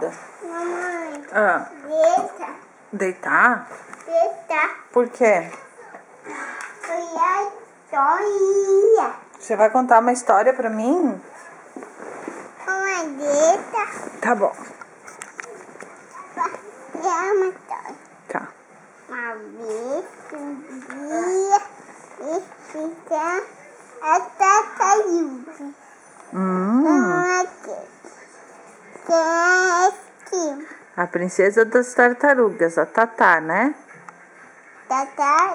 ajuda? Mamãe, Ah, deita. deitar? Deita. Por quê? Foi a história. Você vai contar uma história pra mim? Mamãe, deita. Tá bom. É uma história. Tá. Uma vez, um dia, e fica a tartaruga. Quem é esse? A princesa das tartarugas, a Tatá, né?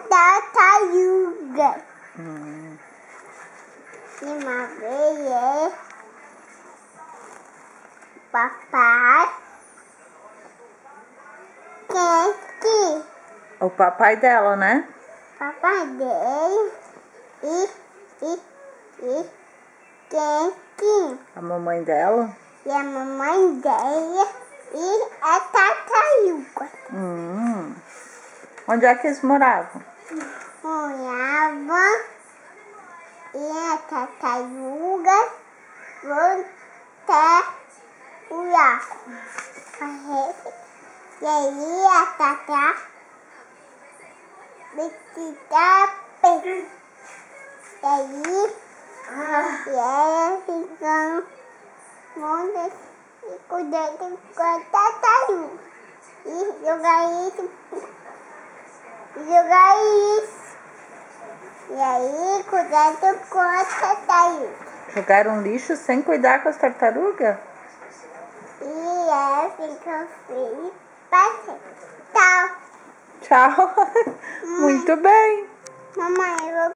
Tartaruga. E uma vez é papai. Quem é esse? O papai dela, né? Papai dele. E quem é esse? A mamãe dela. E a mamãe dele e a tartaruga. Onde é que eles moravam? Morava e a tartaruga volta o lago. E aí a tartaruga precisa bem. E aí ela fica monta e cuidando com a tartaruga. E jogar isso. E aí, cuidado com a tartaruga. Jogaram lixo sem cuidar com as tartarugas? E ela fica feliz pra sempre. Tchau. Tchau. Muito bem. Mamãe, eu vou